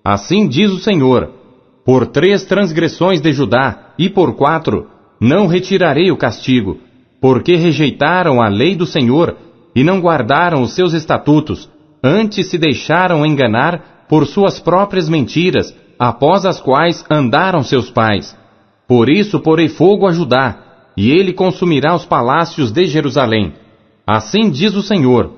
Assim diz o Senhor: por 3 transgressões de Judá, e por 4, não retirarei o castigo, porque rejeitaram a lei do Senhor, e não guardaram os seus estatutos, antes se deixaram enganar por suas próprias mentiras, após as quais andaram seus pais. Por isso porei fogo a Judá, e ele consumirá os palácios de Jerusalém. Assim diz o Senhor: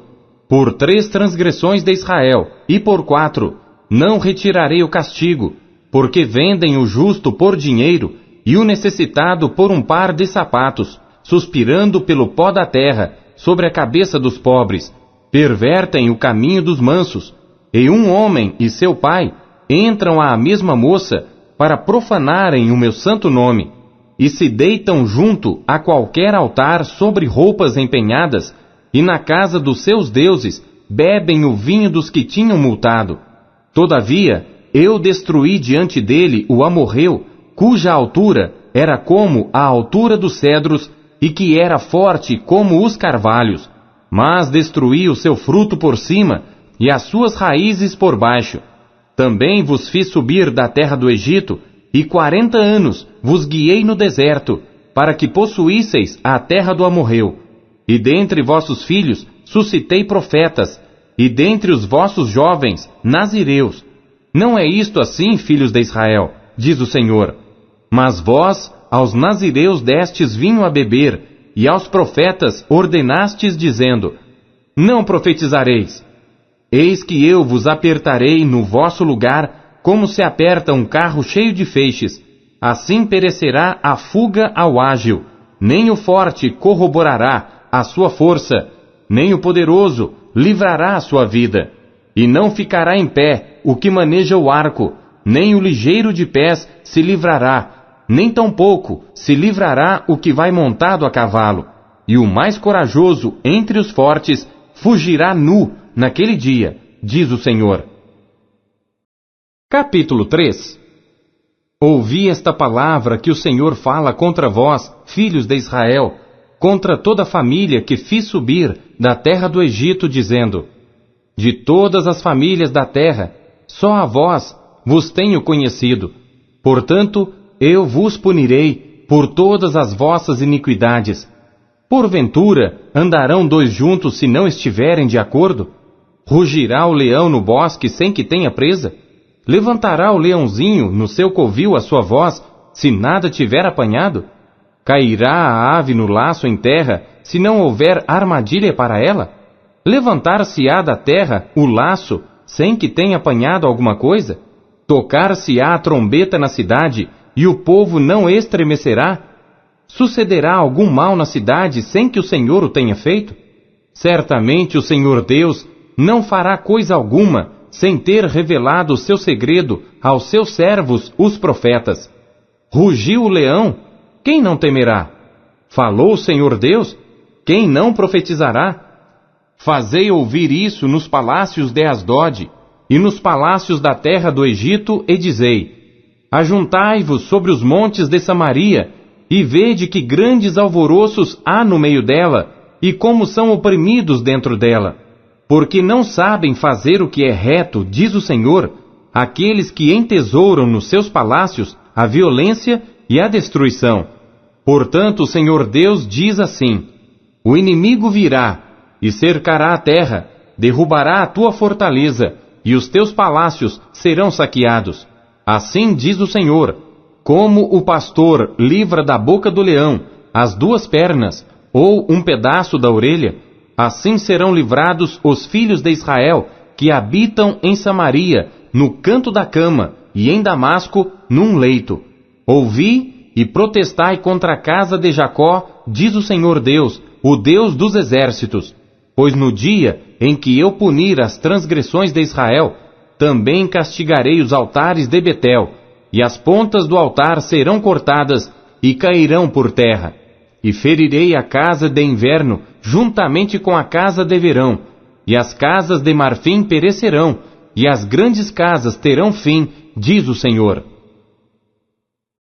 por 3 transgressões de Israel, e por 4, não retirarei o castigo, porque vendem o justo por dinheiro, e o necessitado por um par de sapatos, suspirando pelo pó da terra, sobre a cabeça dos pobres, pervertem o caminho dos mansos, e um homem e seu pai entram à mesma moça para profanarem o meu santo nome, e se deitam junto a qualquer altar sobre roupas empenhadas, e na casa dos seus deuses bebem o vinho dos que tinham multado. Todavia, eu destruí diante dele o amorreu, cuja altura era como a altura dos cedros, e que era forte como os carvalhos, mas destruí o seu fruto por cima, e as suas raízes por baixo. Também vos fiz subir da terra do Egito, e 40 anos vos guiei no deserto, para que possuísseis a terra do amorreu. E dentre vossos filhos suscitei profetas, e dentre os vossos jovens, nazireus. Não é isto assim, filhos de Israel, diz o Senhor. Mas vós, aos nazireus destes vinho a beber, e aos profetas ordenastes, dizendo: não profetizareis. Eis que eu vos apertarei no vosso lugar, como se aperta um carro cheio de feixes. Assim perecerá a fuga ao ágil, nem o forte corroborará a sua força, nem o poderoso livrará a sua vida. E não ficará em pé o que maneja o arco, nem o ligeiro de pés se livrará, nem tampouco se livrará o que vai montado a cavalo. E o mais corajoso entre os fortes fugirá nu naquele dia, diz o Senhor. Capítulo 3. Ouvi esta palavra que o Senhor fala contra vós, filhos de Israel, contra toda a família que fiz subir da terra do Egito, dizendo: de todas as famílias da terra, só a vós vos tenho conhecido. Portanto, eu vos punirei por todas as vossas iniquidades. Porventura, andarão 2 juntos se não estiverem de acordo? Rugirá o leão no bosque sem que tenha presa? Levantará o leãozinho no seu covil a sua voz, se nada tiver apanhado? Cairá a ave no laço em terra, se não houver armadilha para ela? Levantar-se-á da terra o laço, sem que tenha apanhado alguma coisa? Tocar-se-á a trombeta na cidade, e o povo não estremecerá? Sucederá algum mal na cidade, sem que o Senhor o tenha feito? Certamente o Senhor Deus não fará coisa alguma, sem ter revelado o seu segredo aos seus servos, os profetas. Rugiu o leão? Quem não temerá? Falou o Senhor Deus? Quem não profetizará? Fazei ouvir isso nos palácios de Asdod, e nos palácios da terra do Egito, e dizei: ajuntai-vos sobre os montes de Samaria, e vede que grandes alvoroços há no meio dela, e como são oprimidos dentro dela. Porque não sabem fazer o que é reto, diz o Senhor, aqueles que entesouram nos seus palácios a violência e a destruição. Portanto, o Senhor Deus diz assim: o inimigo virá, e cercará a terra, derrubará a tua fortaleza, e os teus palácios serão saqueados. Assim diz o Senhor: como o pastor livra da boca do leão as 2 pernas, ou um pedaço da orelha, assim serão livrados os filhos de Israel, que habitam em Samaria, no canto da cama, e em Damasco, num leito. Ouvi e protestai contra a casa de Jacó, diz o Senhor Deus, o Deus dos exércitos. Pois no dia em que eu punir as transgressões de Israel, também castigarei os altares de Betel, e as pontas do altar serão cortadas e cairão por terra. E ferirei a casa de inverno juntamente com a casa de verão, e as casas de marfim perecerão, e as grandes casas terão fim, diz o Senhor.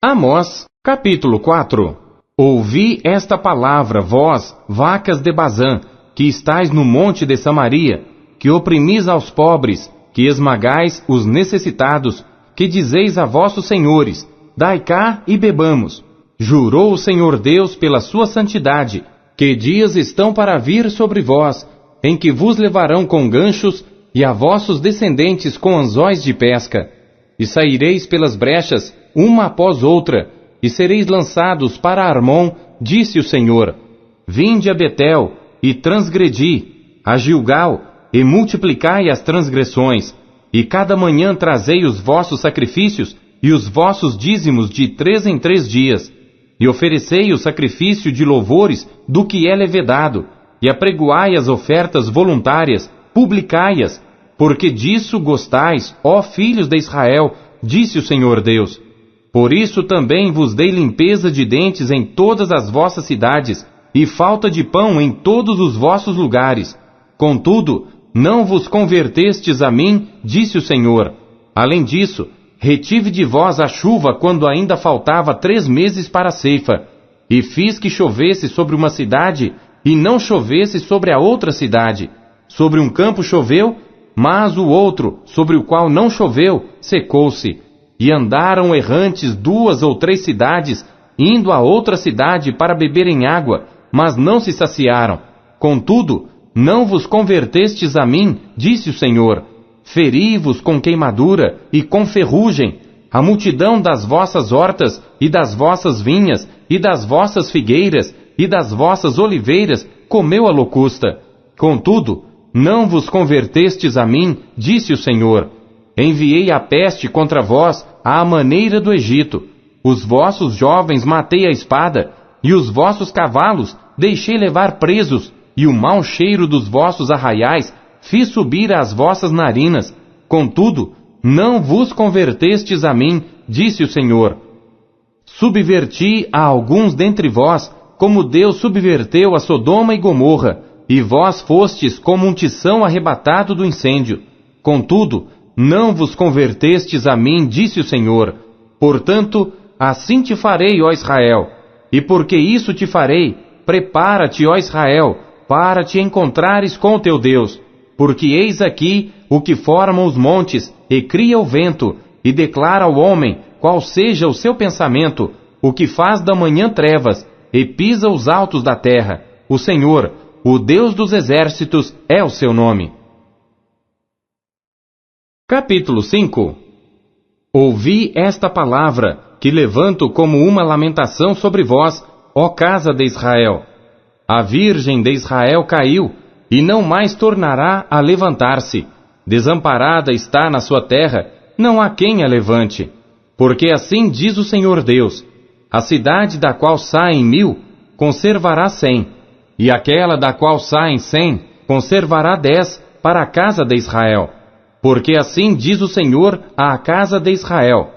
Amós, capítulo 4. Ouvi esta palavra, vós, vacas de Bazã, que estais no monte de Samaria, que oprimis aos pobres, que esmagais os necessitados, que dizeis a vossos senhores, dai cá e bebamos. Jurou o Senhor Deus pela sua santidade, que dias estão para vir sobre vós, em que vos levarão com ganchos, e a vossos descendentes com anzóis de pesca. E saireis pelas brechas, uma após outra, e sereis lançados para Armon, disse o Senhor. Vinde a Betel, e transgredi, a Gilgal, e multiplicai as transgressões, e cada manhã trazei os vossos sacrifícios, e os vossos dízimos de 3 em 3 dias, e oferecei o sacrifício de louvores do que é levedado, e apregoai as ofertas voluntárias, publicai-as, porque disso gostais, ó filhos de Israel, disse o Senhor Deus. Por isso também vos dei limpeza de dentes em todas as vossas cidades, e falta de pão em todos os vossos lugares. Contudo, não vos convertestes a mim, disse o Senhor. Além disso, retive de vós a chuva quando ainda faltava 3 meses para a ceifa, e fiz que chovesse sobre uma cidade, e não chovesse sobre a outra cidade. Sobre um campo choveu, mas o outro, sobre o qual não choveu, secou-se. E andaram errantes 2 ou 3 cidades, indo a outra cidade para beberem água, mas não se saciaram. Contudo, não vos convertestes a mim, disse o Senhor. Feri-vos com queimadura e com ferrugem, a multidão das vossas hortas e das vossas vinhas e das vossas figueiras e das vossas oliveiras comeu a locusta. Contudo, não vos convertestes a mim, disse o Senhor. Enviei a peste contra vós à maneira do Egito. Os vossos jovens matei a espada, e os vossos cavalos deixei levar presos, e o mau cheiro dos vossos arraiais fiz subir às vossas narinas. Contudo, não vos convertestes a mim, disse o Senhor. Subverti a alguns dentre vós, como Deus subverteu a Sodoma e Gomorra, e vós fostes como um tição arrebatado do incêndio. Contudo, não vos convertestes a mim, disse o Senhor. Portanto, assim te farei, ó Israel. E porque isso te farei, prepara-te, ó Israel, para te encontrares com o teu Deus. Porque eis aqui o que forma os montes, e cria o vento, e declara ao homem qual seja o seu pensamento, o que faz da manhã trevas, e pisa os altos da terra. O Senhor, o Deus dos exércitos, é o seu nome. Capítulo 5. Ouvi esta palavra, que levanto como uma lamentação sobre vós, ó casa de Israel. A virgem de Israel caiu, e não mais tornará a levantar-se. Desamparada está na sua terra, não há quem a levante. Porque assim diz o Senhor Deus, a cidade da qual saem 1000, conservará 100, e aquela da qual saem 100, conservará 10 para a casa de Israel. Porque assim diz o Senhor à casa de Israel,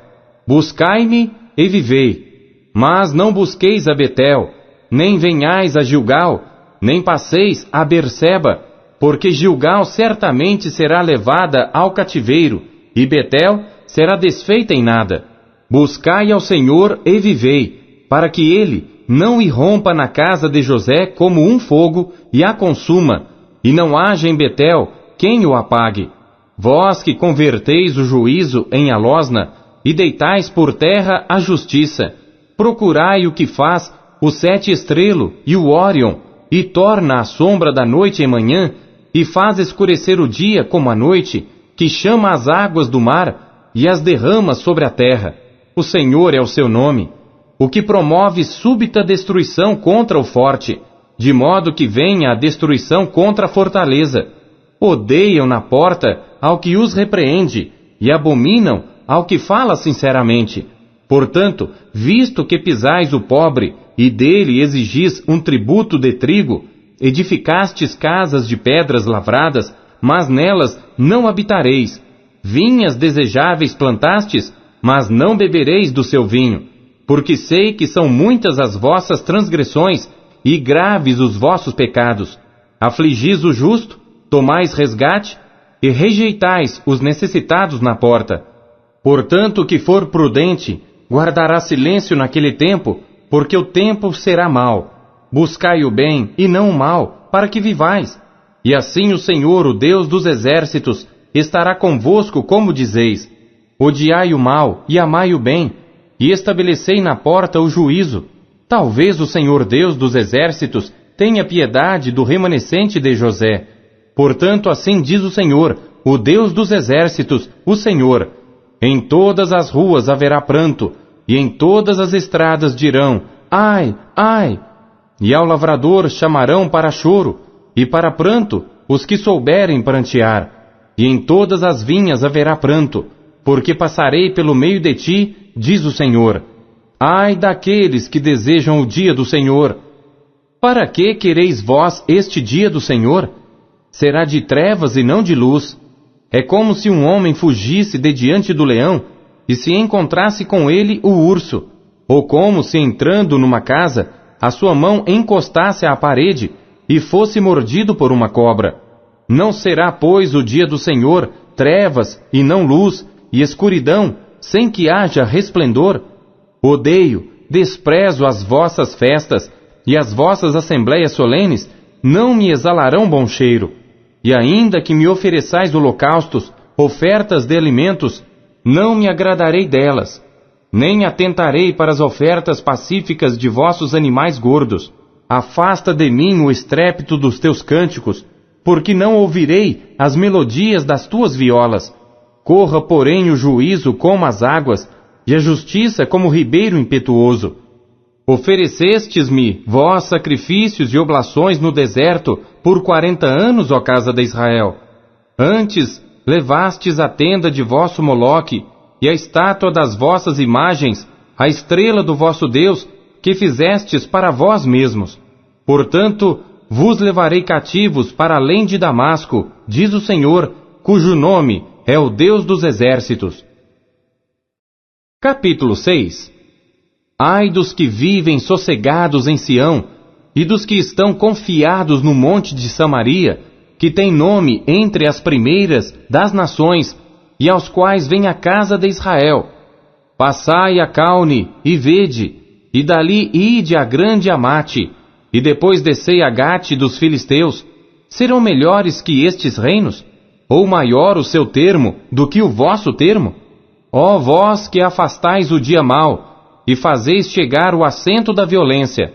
buscai-me e vivei, mas não busqueis a Betel, nem venhais a Gilgal, nem passeis a Berseba, porque Gilgal certamente será levada ao cativeiro, e Betel será desfeita em nada. Buscai ao Senhor e vivei, para que ele não irrompa na casa de José como um fogo e a consuma, e não haja em Betel quem o apague. Vós que converteis o juízo em alosna, e deitais por terra a justiça, procurai o que faz o 7 estrelo e o Órion, e torna a sombra da noite em manhã, e faz escurecer o dia como a noite, que chama as águas do mar, e as derrama sobre a terra. O Senhor é o seu nome, o que promove súbita destruição contra o forte, de modo que venha a destruição contra a fortaleza. Odeiam na porta ao que os repreende, e abominam ao que fala sinceramente. Portanto, visto que pisais o pobre, e dele exigis um tributo de trigo, edificastes casas de pedras lavradas, mas nelas não habitareis. Vinhas desejáveis plantastes, mas não bebereis do seu vinho. Porque sei que são muitas as vossas transgressões, e graves os vossos pecados. Afligis o justo, tomais resgate, e rejeitais os necessitados na porta. Portanto, o que for prudente, guardará silêncio naquele tempo, porque o tempo será mau. Buscai o bem e não o mal, para que vivais. E assim o Senhor, o Deus dos exércitos, estará convosco como dizeis. Odiai o mal e amai o bem, e estabelecei na porta o juízo. Talvez o Senhor Deus dos exércitos tenha piedade do remanescente de José. Portanto, assim diz o Senhor, o Deus dos exércitos, o Senhor: em todas as ruas haverá pranto, e em todas as estradas dirão: ai, ai! E ao lavrador chamarão para choro, e para pranto os que souberem prantear. E em todas as vinhas haverá pranto, porque passarei pelo meio de ti, diz o Senhor. Ai daqueles que desejam o dia do Senhor! Para que quereis vós este dia do Senhor? Será de trevas e não de luz. É como se um homem fugisse de diante do leão e se encontrasse com ele o urso, ou como se entrando numa casa, a sua mão encostasse à parede e fosse mordido por uma cobra. Não será, pois, o dia do Senhor trevas e não luz, e escuridão, sem que haja resplendor? Odeio, desprezo as vossas festas, e as vossas assembléias solenes não me exalarão bom cheiro. E ainda que me ofereçais holocaustos, ofertas de alimentos, não me agradarei delas, nem atentarei para as ofertas pacíficas de vossos animais gordos. Afasta de mim o estrépito dos teus cânticos, porque não ouvirei as melodias das tuas violas. Corra, porém, o juízo como as águas, e a justiça como o ribeiro impetuoso. Oferecestes-me, vós, sacrifícios e oblações no deserto, por 40 anos, ó casa de Israel. Antes, levastes a tenda de vosso Moloque, e a estátua das vossas imagens, a estrela do vosso Deus, que fizestes para vós mesmos. Portanto, vos levarei cativos para além de Damasco, diz o Senhor, cujo nome é o Deus dos exércitos. Capítulo 6. Ai dos que vivem sossegados em Sião, e dos que estão confiados no monte de Samaria, que tem nome entre as primeiras das nações, e aos quais vem a casa de Israel. Passai a Caune, e vede, e dali ide a grande Amate, e depois descei a Gate dos filisteus. Serão melhores que estes reinos? Ou maior o seu termo do que o vosso termo? Ó vós que afastais o dia mau, e fazeis chegar o assento da violência.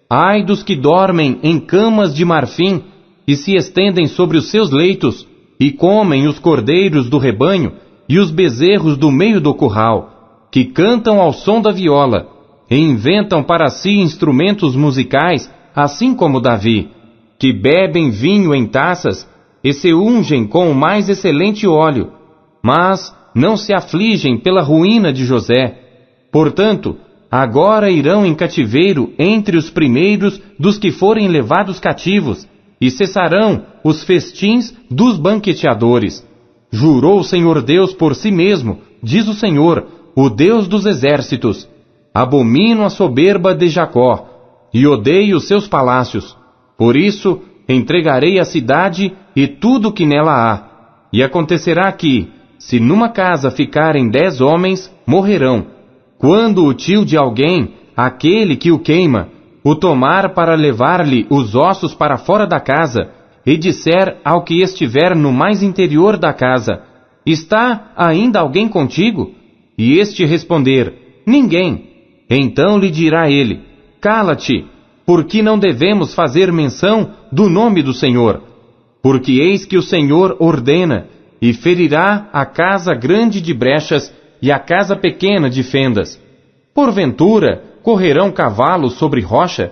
Ai dos que dormem em camas de marfim, e se estendem sobre os seus leitos, e comem os cordeiros do rebanho, e os bezerros do meio do curral, que cantam ao som da viola, e inventam para si instrumentos musicais, assim como Davi, que bebem vinho em taças, e se ungem com o mais excelente óleo, mas não se afligem pela ruína de José. Portanto, agora irão em cativeiro entre os primeiros dos que forem levados cativos, e cessarão os festins dos banqueteadores. Jurou o Senhor Deus por si mesmo, diz o Senhor, o Deus dos exércitos: abomino a soberba de Jacó, e odeio os seus palácios. Por isso, entregarei a cidade e tudo que nela há. E acontecerá que, se numa casa ficarem 10 homens, morrerão. Quando o tio de alguém, aquele que o queima, o tomar para levar-lhe os ossos para fora da casa, e disser ao que estiver no mais interior da casa: está ainda alguém contigo? E este responder: ninguém. Então lhe dirá ele: cala-te, porque não devemos fazer menção do nome do Senhor. Porque eis que o Senhor ordena, e ferirá a casa grande de brechas, e a casa pequena de fendas. Porventura, correrão cavalos sobre rocha?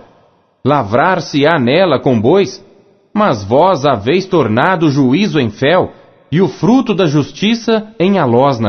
Lavrar-se-á nela com bois? Mas vós haveis tornado o juízo em fel, e o fruto da justiça em alosna.